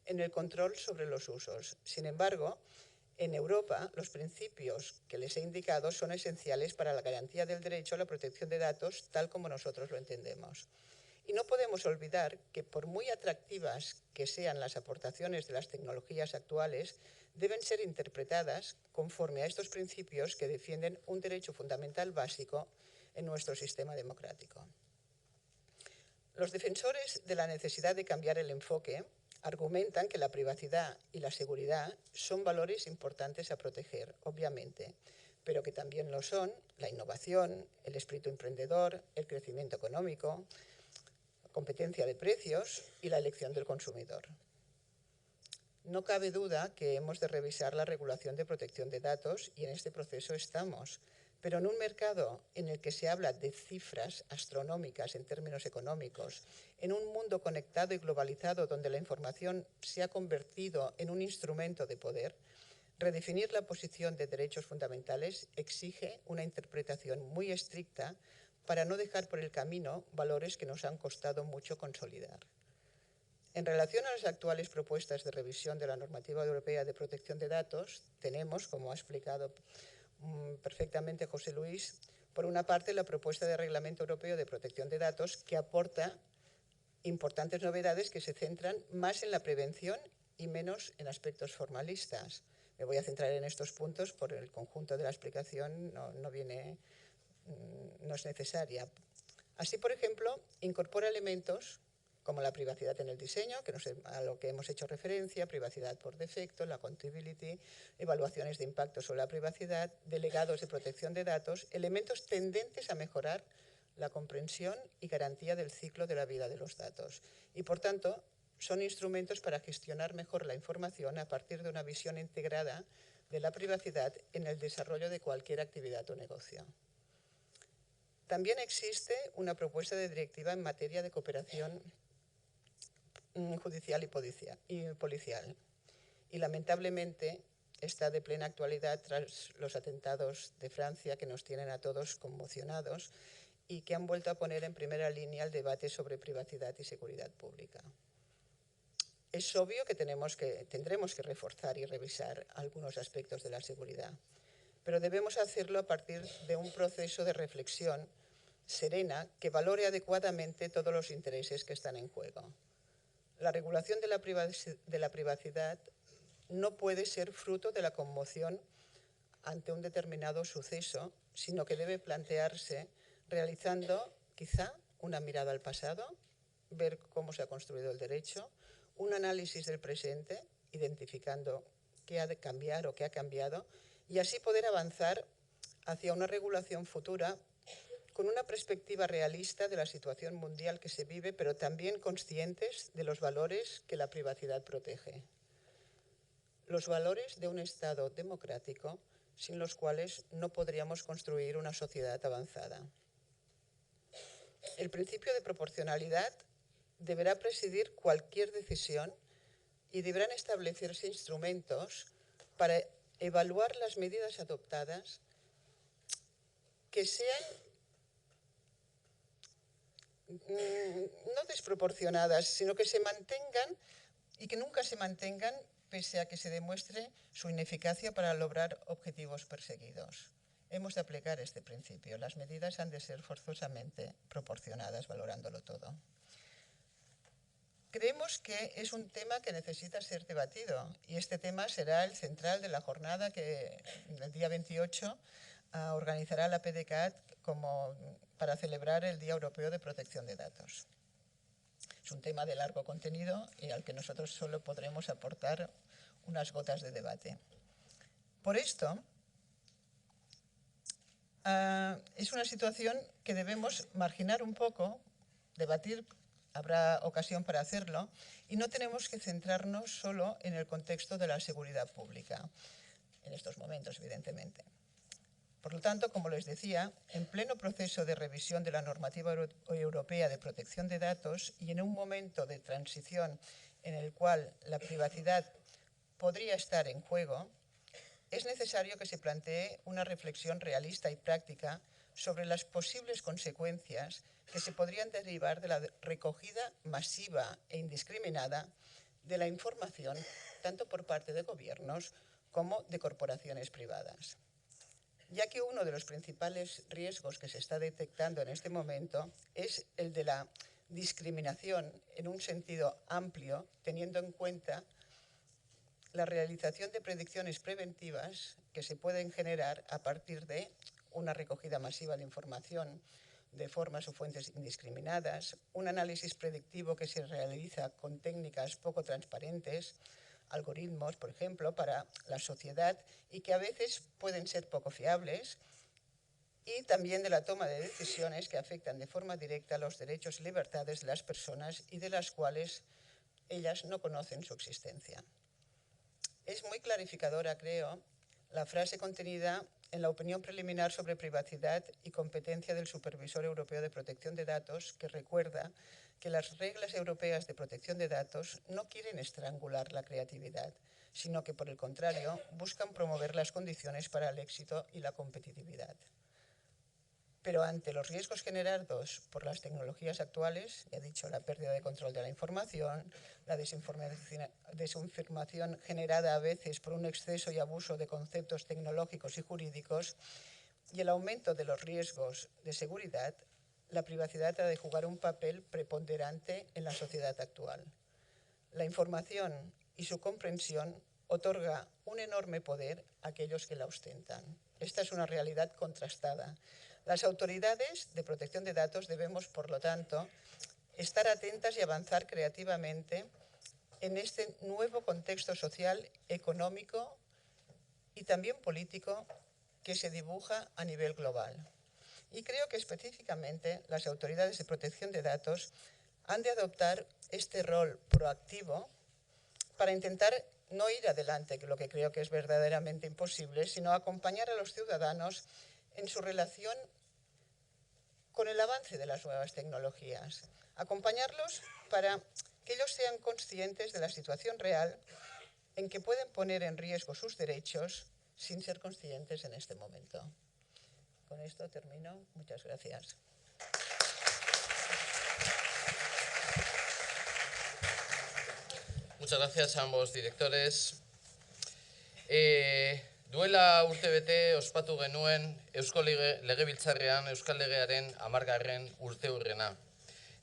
en el control sobre los usos. Sin embargo, En Europa, los principios que les he indicado son esenciales para la garantía del derecho a la protección de datos tal como nosotros lo entendemos. Y no podemos olvidar que por muy atractivas que sean las aportaciones de las tecnologías actuales, deben ser interpretadas conforme a estos principios que defienden un derecho fundamental básico en nuestro sistema democrático. Los defensores de la necesidad de cambiar el enfoque argumentan que la privacidad y la seguridad son valores importantes a proteger, obviamente, pero que también lo son la innovación, el espíritu emprendedor, el crecimiento económico, competencia de precios y la elección del consumidor. No cabe duda que hemos de revisar la regulación de protección de datos y en este proceso estamos. Pero en un mercado en el que se habla de cifras astronómicas en términos económicos, en un mundo conectado y globalizado donde la información se ha convertido en un instrumento de poder, redefinir la posición de derechos fundamentales exige una interpretación muy estricta para no dejar por el camino valores que nos han costado mucho consolidar. En relación a las actuales propuestas de revisión de la normativa europea de protección de datos, tenemos, como ha explicado perfectamente José Luis, por una parte la propuesta de Reglamento Europeo de Protección de Datos que aporta importantes novedades que se centran más en la prevención y menos en aspectos formalistas. Me voy a centrar en estos puntos porque el conjunto de la explicación no es necesaria. Así, por ejemplo, incorpora elementos como la privacidad en el diseño, a lo que hemos hecho referencia, privacidad por defecto, la accountability, evaluaciones de impacto sobre la privacidad, delegados de protección de datos, elementos tendentes a mejorar la comprensión y garantía del ciclo de la vida de los datos. Y, por tanto, son instrumentos para gestionar mejor la información a partir de una visión integrada de la privacidad en el desarrollo de cualquier actividad o negocio. También existe una propuesta de directiva en materia de cooperación judicial y policial. Y lamentablemente está de plena actualidad tras los atentados de Francia que nos tienen a todos conmocionados y que han vuelto a poner en primera línea el debate sobre privacidad y seguridad pública. Es obvio que tendremos que reforzar y revisar algunos aspectos de la seguridad, pero debemos hacerlo a partir de un proceso de reflexión serena que valore adecuadamente todos los intereses que están en juego. La regulación de la privacidad no puede ser fruto de la conmoción ante un determinado suceso, sino que debe plantearse realizando quizá una mirada al pasado, ver cómo se ha construido el derecho, un análisis del presente, identificando qué ha de cambiar o qué ha cambiado, y así poder avanzar hacia una regulación futura con una perspectiva realista de la situación mundial que se vive, pero también conscientes de los valores que la privacidad protege. Los valores de un Estado democrático sin los cuales no podríamos construir una sociedad avanzada. El principio de proporcionalidad deberá presidir cualquier decisión y deberán establecerse instrumentos para evaluar las medidas adoptadas que sean no desproporcionadas, sino que se mantengan y que nunca se mantengan pese a que se demuestre su ineficacia para lograr objetivos perseguidos. Hemos de aplicar este principio. Las medidas han de ser forzosamente proporcionadas, valorándolo todo. Creemos que es un tema que necesita ser debatido y este tema será el central de la jornada que el día 28 organizará la PDCAT para celebrar el Día Europeo de Protección de Datos. Es un tema de largo contenido y al que nosotros solo podremos aportar unas gotas de debate. Por esto, es una situación que debemos marginar un poco, debatir, habrá ocasión para hacerlo, y no tenemos que centrarnos solo en el contexto de la seguridad pública, en estos momentos, evidentemente. Por lo tanto, como les decía, en pleno proceso de revisión de la normativa europea de protección de datos y en un momento de transición en el cual la privacidad podría estar en juego, es necesario que se plantee una reflexión realista y práctica sobre las posibles consecuencias que se podrían derivar de la recogida masiva e indiscriminada de la información, tanto por parte de gobiernos como de corporaciones privadas. Ya que uno de los principales riesgos que se está detectando en este momento es el de la discriminación en un sentido amplio, teniendo en cuenta la realización de predicciones preventivas que se pueden generar a partir de una recogida masiva de información de formas o fuentes indiscriminadas, un análisis predictivo que se realiza con técnicas poco transparentes, algoritmos, por ejemplo, para la sociedad y que a veces pueden ser poco fiables, y también de la toma de decisiones que afectan de forma directa los derechos y libertades de las personas y de las cuales ellas no conocen su existencia. Es muy clarificadora, creo, la frase contenida en la opinión preliminar sobre privacidad y competencia del Supervisor Europeo de Protección de Datos, que recuerda que las reglas europeas de protección de datos no quieren estrangular la creatividad, sino que, por el contrario, buscan promover las condiciones para el éxito y la competitividad. Pero ante los riesgos generados por las tecnologías actuales, he dicho, la pérdida de control de la información, la desinformación generada a veces por un exceso y abuso de conceptos tecnológicos y jurídicos, y el aumento de los riesgos de seguridad, la privacidad ha de jugar un papel preponderante en la sociedad actual. La información y su comprensión otorga un enorme poder a aquellos que la ostentan. Esta es una realidad contrastada. Las autoridades de protección de datos debemos, por lo tanto, estar atentas y avanzar creativamente en este nuevo contexto social, económico y también político que se dibuja a nivel global. Y creo que específicamente las autoridades de protección de datos han de adoptar este rol proactivo para intentar no ir adelante, que lo que creo que es verdaderamente imposible, sino acompañar a los ciudadanos en su relación con el avance de las nuevas tecnologías. Acompañarlos para que ellos sean conscientes de la situación real en que pueden poner en riesgo sus derechos sin ser conscientes en este momento. Con esto termino. Muchas gracias. Muchas gracias a ambos directores. Duela urtebete ospatu genuen Eusko Legebiltzarrean Euskal Legearen 10. urteurrena.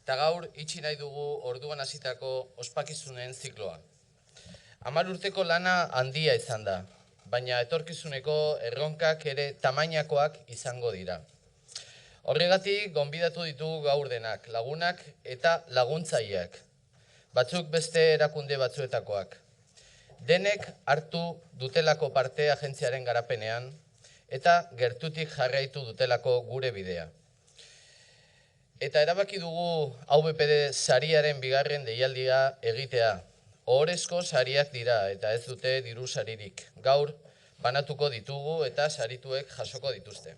Eta gaur itxi nahi dugu orduan hasitako ospakizunen zikloa. 10 urteko lana handia izan da, baina etorkizuneko erronkak ere tamainakoak izango dira. Horregatik gonbidatu ditugu gaur denak, lagunak eta laguntzaileak, batzuk beste erakunde batzuetakoak. Denek hartu dutelako parte agentziaren garapenean eta gertutik jarraitu dutelako gure bidea. Eta erabaki dugu AVPD sariaren bigarren deialdia egitea. Ohorezko sariak dira eta ez dute diru saririk. Gaur banatuko ditugu eta sarituek jasoko dituzte.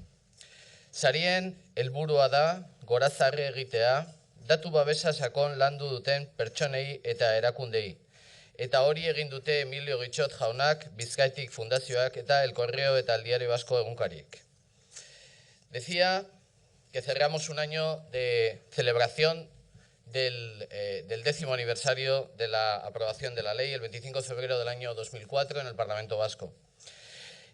Sarien helburua da gorazarre egitea, datu babesa sakon landu duten pertsonei eta erakundei. Eta hori egin dute Emilio Guitxot jaunak, Bizkaitik Fundazioak eta El Correo eta El Diario Vasco egunkariek. Decía que cerramos un año de celebración del 10º aniversario de la aprobación de la ley, el 25 de febrero del año 2004 en el Parlamento Vasco.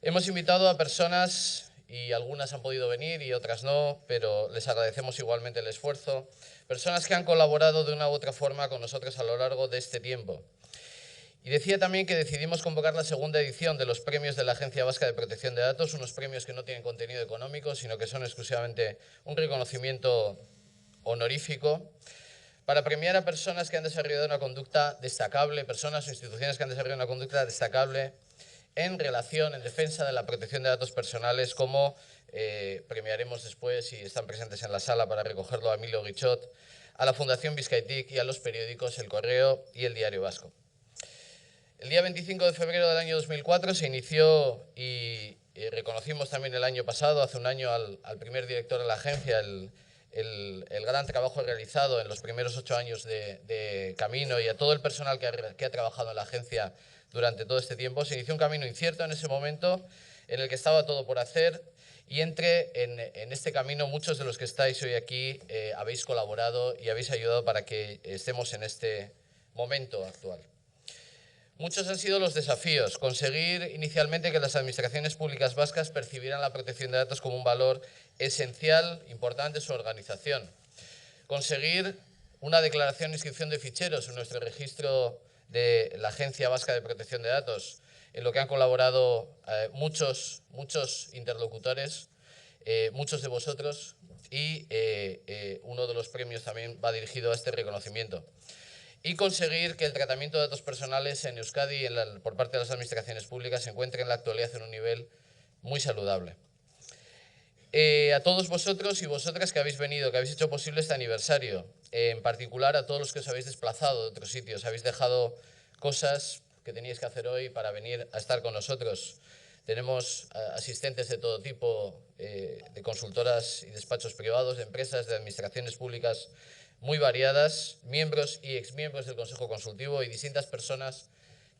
Hemos invitado a personas, y algunas han podido venir y otras no, pero les agradecemos igualmente el esfuerzo, personas que han colaborado de una u otra forma con nosotros a lo largo de este tiempo. Y decía también que decidimos convocar la segunda edición de los premios de la Agencia Vasca de Protección de Datos, unos premios que no tienen contenido económico, sino que son exclusivamente un reconocimiento honorífico, para premiar a personas que han desarrollado una conducta destacable, personas o instituciones que han desarrollado una conducta destacable en relación, en defensa de la protección de datos personales, como premiaremos después, si están presentes en la sala para recogerlo, a Emilio Guitxot, a la Fundación Bizkaitik y a los periódicos El Correo y El Diario Vasco. El día 25 de febrero del año 2004 se inició y reconocimos también el año pasado, hace un año, al primer director de la agencia, el gran trabajo realizado en los primeros 8 años de camino, y a todo el personal que ha trabajado en la agencia durante todo este tiempo. Se inició un camino incierto en ese momento, en el que estaba todo por hacer, y en este camino muchos de los que estáis hoy aquí habéis colaborado y habéis ayudado para que estemos en este momento actual. Muchos han sido los desafíos. Conseguir inicialmente que las administraciones públicas vascas percibieran la protección de datos como un valor esencial, importante en su organización. Conseguir una declaración de inscripción de ficheros en nuestro registro de la Agencia Vasca de Protección de Datos, en lo que han colaborado muchos interlocutores, muchos de vosotros, y uno de los premios también va dirigido a este reconocimiento. Y conseguir que el tratamiento de datos personales en Euskadi por parte de las administraciones públicas se encuentre en la actualidad en un nivel muy saludable. A todos vosotros y vosotras que habéis venido, que habéis hecho posible este aniversario, en particular a todos los que os habéis desplazado de otros sitios, habéis dejado cosas que teníais que hacer hoy para venir a estar con nosotros. Tenemos asistentes de todo tipo, de consultoras y despachos privados, de empresas, de administraciones públicas muy variadas, miembros y exmiembros del Consejo Consultivo y distintas personas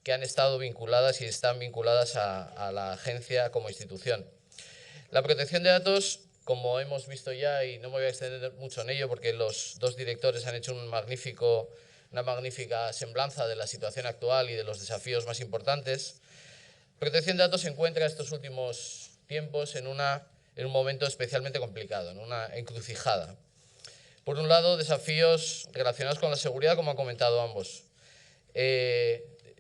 que han estado vinculadas y están vinculadas a la agencia como institución. La protección de datos, como hemos visto ya, y no me voy a extender mucho en ello porque los dos directores han hecho una magnífica semblanza de la situación actual y de los desafíos más importantes. Protección de datos se encuentra estos últimos tiempos en un momento especialmente complicado, en una encrucijada. Por un lado, desafíos relacionados con la seguridad, como han comentado ambos.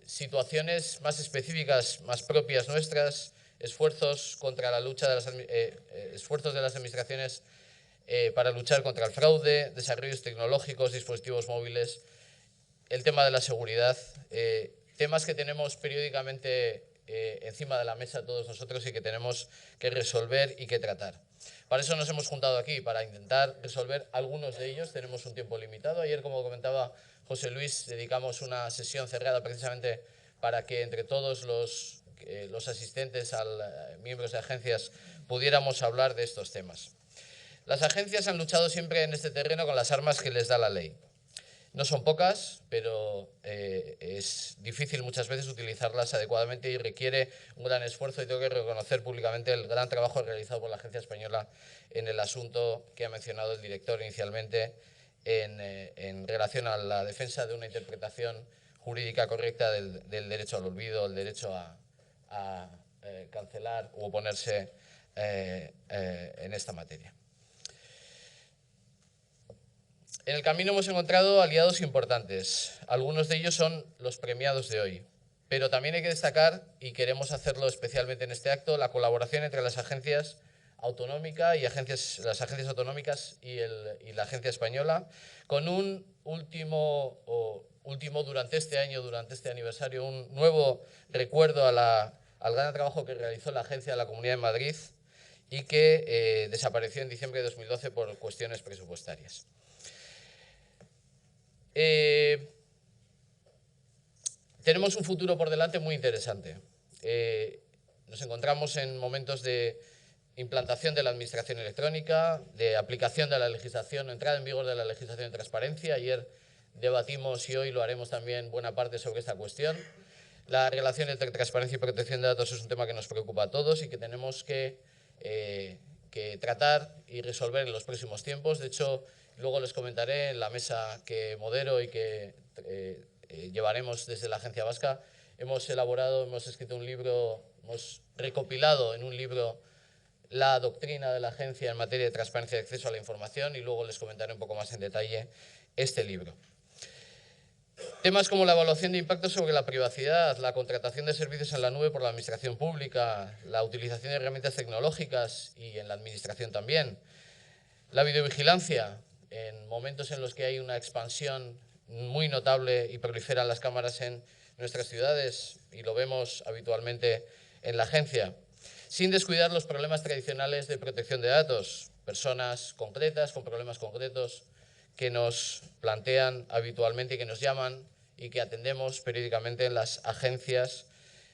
Situaciones más específicas, más propias nuestras, esfuerzos contra la lucha de esfuerzos de las administraciones para luchar contra el fraude, desarrollos tecnológicos, dispositivos móviles, el tema de la seguridad, temas que tenemos periódicamente encima de la mesa todos nosotros y que tenemos que resolver y que tratar. Para eso nos hemos juntado aquí, para intentar resolver algunos de ellos. Tenemos un tiempo limitado. Ayer, como comentaba José Luis, dedicamos una sesión cerrada precisamente para que entre todos los asistentes, miembros de agencias, pudiéramos hablar de estos temas. Las agencias han luchado siempre en este terreno con las armas que les da la ley. No son pocas, pero es difícil muchas veces utilizarlas adecuadamente y requiere un gran esfuerzo, y tengo que reconocer públicamente el gran trabajo realizado por la Agencia Española en el asunto que ha mencionado el director inicialmente en relación a la defensa de una interpretación jurídica correcta del derecho al olvido, el derecho a cancelar u oponerse en esta materia. En el camino hemos encontrado aliados importantes. Algunos de ellos son los premiados de hoy. Pero también hay que destacar, y queremos hacerlo especialmente en este acto, la colaboración entre las agencias autonómicas y las agencias autonómicas y la agencia española, con un último durante este año, durante este aniversario, un nuevo recuerdo al gran trabajo que realizó la agencia de la Comunidad de Madrid y que desapareció en diciembre de 2012 por cuestiones presupuestarias. Tenemos un futuro por delante muy interesante. Nos encontramos en momentos de implantación de la administración electrónica, de aplicación de la legislación, entrada en vigor de la legislación de transparencia. Ayer debatimos y hoy lo haremos también buena parte sobre esta cuestión. La relación entre transparencia y protección de datos es un tema que nos preocupa a todos y que tenemos que tratar y resolver en los próximos tiempos. De hecho, luego les comentaré en la mesa que modero y que llevaremos desde la Agencia Vasca. Hemos escrito un libro, hemos recopilado en un libro la doctrina de la agencia en materia de transparencia y acceso a la información, y luego les comentaré un poco más en detalle este libro. Temas como la evaluación de impacto sobre la privacidad, la contratación de servicios en la nube por la administración pública, la utilización de herramientas tecnológicas y en la administración también, la videovigilancia, en momentos en los que hay una expansión muy notable y proliferan las cámaras en nuestras ciudades, y lo vemos habitualmente en la agencia, sin descuidar los problemas tradicionales de protección de datos, personas concretas con problemas concretos que nos plantean habitualmente y que nos llaman y que atendemos periódicamente en las agencias.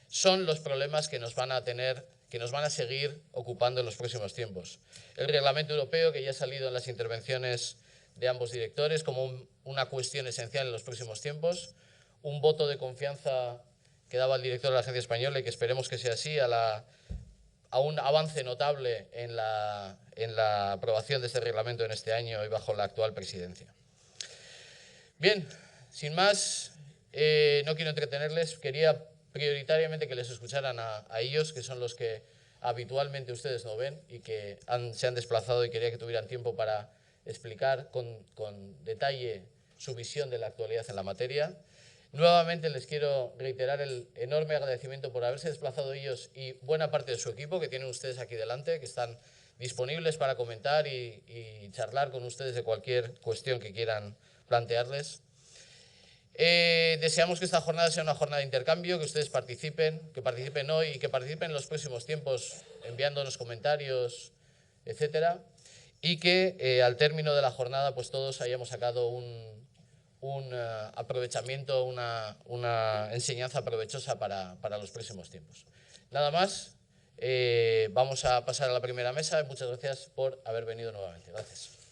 Son los problemas que nos van a seguir ocupando en los próximos tiempos. El reglamento europeo, que ya ha salido en las intervenciones de ambos directores como una cuestión esencial en los próximos tiempos, un voto de confianza que daba el director de la Agencia Española y que esperemos que sea así a un avance notable en la aprobación de este reglamento en este año y bajo la actual presidencia. Bien, sin más, no quiero entretenerles, quería prioritariamente que les escucharan a ellos, que son los que habitualmente ustedes no ven y que se han desplazado, y quería que tuvieran tiempo para explicar con detalle su visión de la actualidad en la materia. Nuevamente les quiero reiterar el enorme agradecimiento por haberse desplazado ellos y buena parte de su equipo que tienen ustedes aquí delante, que están disponibles para comentar y charlar con ustedes de cualquier cuestión que quieran plantearles. Deseamos que esta jornada sea una jornada de intercambio, que ustedes participen hoy y que participen en los próximos tiempos enviándonos comentarios, etcétera, y que al término de la jornada pues todos hayamos sacado un aprovechamiento, una enseñanza provechosa para los próximos tiempos. Nada más, vamos a pasar a la primera mesa. Muchas gracias por haber venido nuevamente. Gracias.